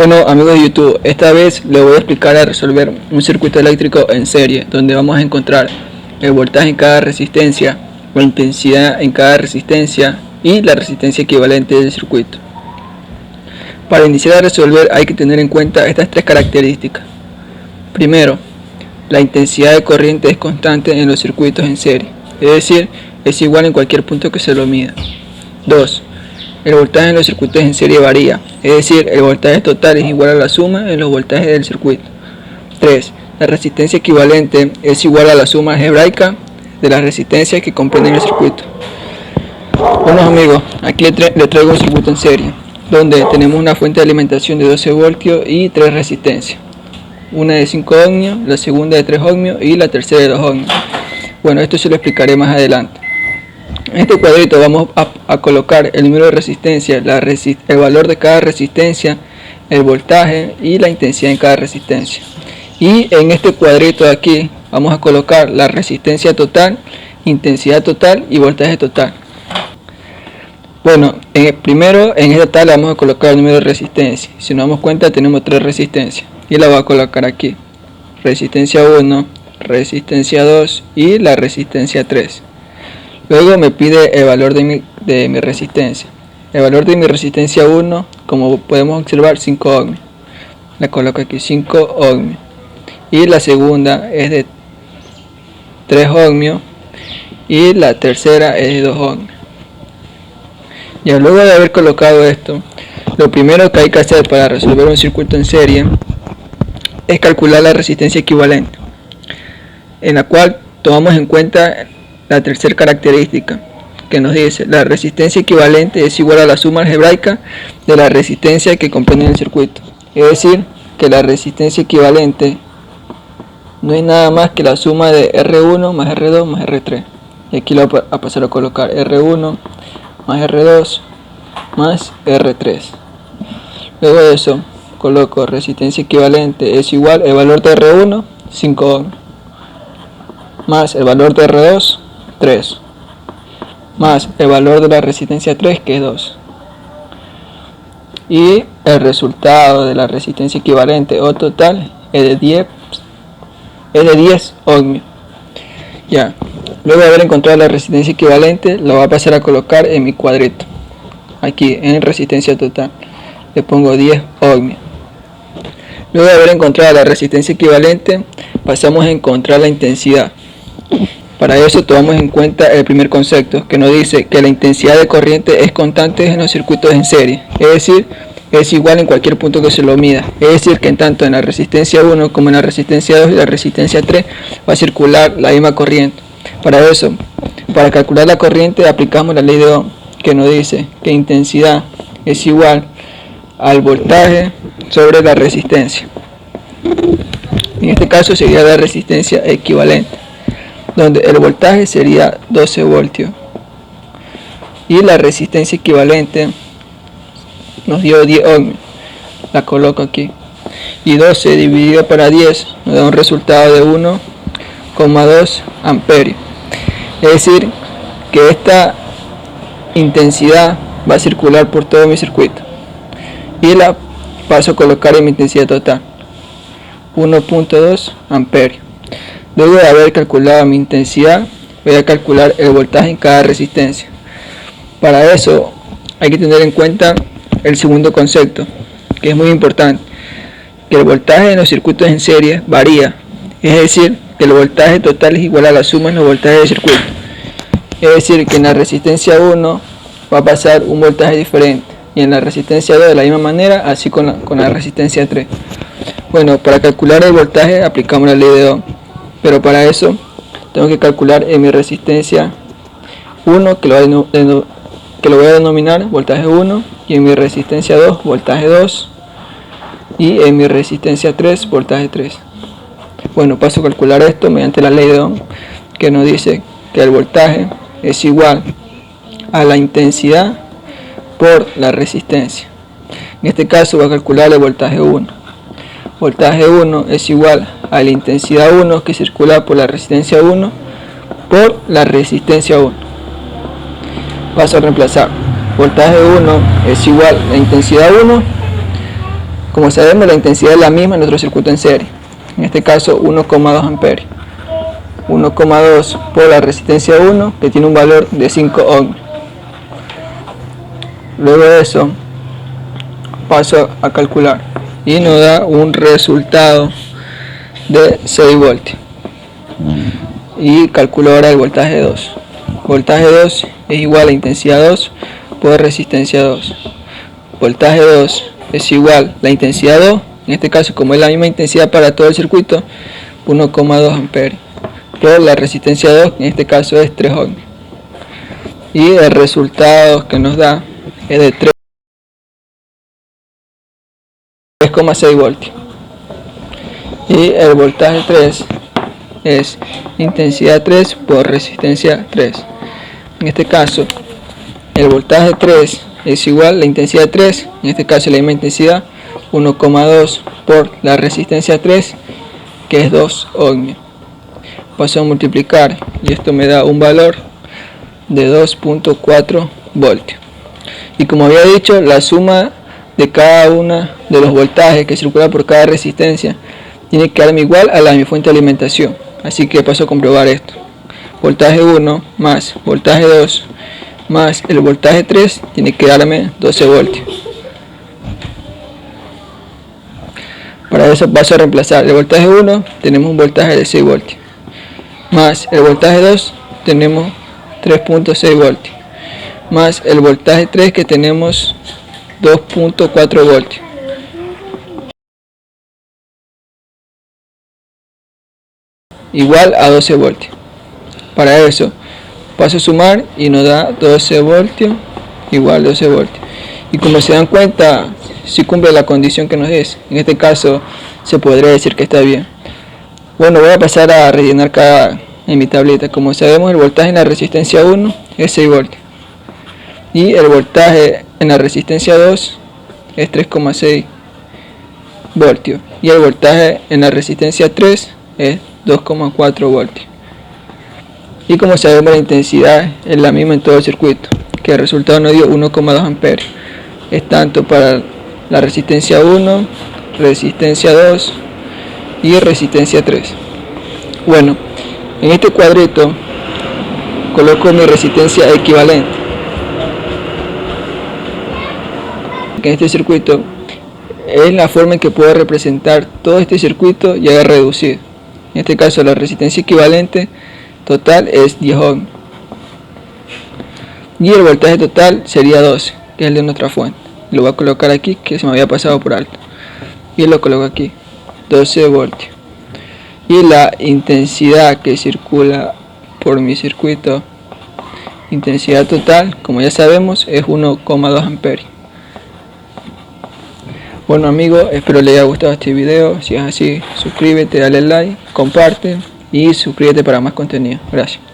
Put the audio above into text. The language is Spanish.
Bueno, amigos de YouTube, esta vez les voy a explicar a resolver un circuito eléctrico en serie, donde vamos a encontrar el voltaje en cada resistencia, la intensidad en cada resistencia y la resistencia equivalente del circuito. Para iniciar a resolver hay que tener en cuenta estas tres características. Primero, la intensidad de corriente es constante en los circuitos en serie, es decir, es igual en cualquier punto que se lo mida. 2. El voltaje en los circuitos en serie varía, es decir, el voltaje total es igual a la suma en los voltajes del circuito. 3. La resistencia equivalente es igual a la suma algebraica de las resistencias que comprenden el circuito. Bueno amigos, aquí les traigo un circuito en serie, donde tenemos una fuente de alimentación de 12 voltios y 3 resistencias. Una de 5 ohmios, la segunda de 3 ohmios y la tercera de 2 ohmios. Bueno, esto se lo explicaré más adelante. En este cuadrito vamos a colocar el número de resistencia, el valor de cada resistencia, el voltaje y la intensidad en cada resistencia. Y en este cuadrito de aquí vamos a colocar la resistencia total, intensidad total y voltaje total. Bueno, primero en esta tabla vamos a colocar el número de resistencia. Si nos damos cuenta tenemos 3 resistencias y la voy a colocar aquí. Resistencia 1, resistencia 2 y la resistencia 3. Luego me pide el valor de mi resistencia. El valor de mi resistencia 1, como podemos observar, 5 ohmios. La coloco aquí, 5 ohmios. Y la segunda es de 3 ohmios. Y la tercera es de 2 ohmios. Ya luego de haber colocado esto, lo primero que hay que hacer para resolver un circuito en serie es calcular la resistencia equivalente, en la cual tomamos en cuenta la tercera característica que nos dice: la resistencia equivalente es igual a la suma algebraica de la resistencia que comprende el circuito. Es decir, que la resistencia equivalente no es nada más que la suma de R1 más R2 más R3. Y aquí lo voy a pasar a colocar: R1 más R2 más R3. Luego de eso coloco resistencia equivalente es igual el valor de R1, 5 ohmios, más el valor de R2, 3, más el valor de la resistencia 3, que es 2, y el resultado de la resistencia equivalente o total es de 10 ohmios. Ya, luego de haber encontrado la resistencia equivalente, lo voy a pasar a colocar en mi cuadrito, aquí en resistencia total, le pongo 10 ohmios. Luego de haber encontrado la resistencia equivalente, pasamos a encontrar la intensidad. Para eso tomamos en cuenta el primer concepto, que nos dice que la intensidad de corriente es constante en los circuitos en serie, es decir, es igual en cualquier punto que se lo mida. Es decir, que tanto en la resistencia 1 como en la resistencia 2 y la resistencia 3 va a circular la misma corriente. Para eso, para calcular la corriente, aplicamos la ley de Ohm, que nos dice que intensidad es igual al voltaje sobre la resistencia. En este caso sería la resistencia equivalente, donde el voltaje sería 12 voltios y la resistencia equivalente nos dio 10 ohmios. La coloco aquí, y 12 dividido para 10 nos da un resultado de 1,2 amperios. Es decir, que esta intensidad va a circular por todo mi circuito, y la paso a colocar en mi intensidad total, 1,2 amperios. Luego de haber calculado mi intensidad, voy a calcular el voltaje en cada resistencia. Para eso hay que tener en cuenta el segundo concepto, que es muy importante, que el voltaje en los circuitos en serie varía, es decir, que el voltaje total es igual a la suma en los voltajes del circuito. Es decir, que en la resistencia 1 va a pasar un voltaje diferente, y en la resistencia 2 de la misma manera, así con la resistencia 3. Bueno, para calcular el voltaje aplicamos la ley de Ohm, pero para eso tengo que calcular en mi resistencia 1, que lo voy a denominar voltaje 1, y en mi resistencia 2 voltaje 2, y en mi resistencia 3 voltaje 3. Bueno, paso a calcular esto mediante la ley de Ohm, que nos dice que el voltaje es igual a la intensidad por la resistencia. En este caso voy a calcular el voltaje 1. Voltaje 1 es igual a la intensidad 1, que circula por la resistencia 1, por la resistencia 1. Paso a reemplazar. Voltaje 1 es igual a la intensidad 1 Como sabemos, la intensidad es la misma en nuestro circuito en serie, en este caso 1,2 amperios. 1,2 por la resistencia 1, que tiene un valor de 5 ohms. Luego de eso paso a calcular y nos da un resultado de 6 voltios. Y calculo ahora el voltaje 2. Voltaje 2 es igual a intensidad 2 por resistencia 2. Voltaje 2 es igual a la intensidad 2, en este caso como es la misma intensidad para todo el circuito, 1,2 amperios por la resistencia 2, en este caso es 3 ohms. Y el resultado que nos da es de 3,6 voltios. Y el voltaje 3 es intensidad 3 por resistencia 3. En este caso, el voltaje 3 es igual a la intensidad 3, en este caso la misma intensidad, 1,2 por la resistencia 3, que es 2 ohms. Paso a multiplicar y esto me da un valor de 2,4 voltios. Y como había dicho, la suma de cada uno de los voltajes que circula por cada resistencia tiene que darme igual a la de mi fuente de alimentación. Así que paso a comprobar esto. Voltaje 1 más voltaje 2 más el voltaje 3 tiene que darme 12 voltios. Para eso paso a reemplazar el voltaje 1, tenemos un voltaje de 6 voltios. Más el voltaje 2 tenemos 3,6 voltios. Más el voltaje 3 que tenemos 2,4 voltios. Igual a 12 voltios. Para eso paso a sumar y nos da 12 voltios igual 12 voltios. Y como se dan cuenta, si cumple la condición que nos es. En este caso se podría decir que está bien. Bueno, voy a pasar a rellenar en mi tableta. Como sabemos, el voltaje en la resistencia 1 es 6 voltios. Y el voltaje en la resistencia 2 es 3,6 voltios. Y el voltaje en la resistencia 3 es 2,4 voltios. Y como sabemos, la intensidad es la misma en todo el circuito, que el resultado nos dio 1,2 amperios. Es tanto para la resistencia 1, resistencia 2 y resistencia 3. Bueno, en este cuadrito coloco mi resistencia equivalente. En este circuito es la forma en que puedo representar todo este circuito ya reducido. En este caso la resistencia equivalente total es 10 ohms. Y el voltaje total sería 12, que es el de nuestra fuente. Lo voy a colocar aquí, que se me había pasado por alto. Y lo coloco aquí, 12 voltios. Y la intensidad que circula por mi circuito, intensidad total, como ya sabemos, es 1,2 amperios. Bueno amigos, espero les haya gustado este video. Si es así, suscríbete, dale like, comparte y suscríbete para más contenido. Gracias.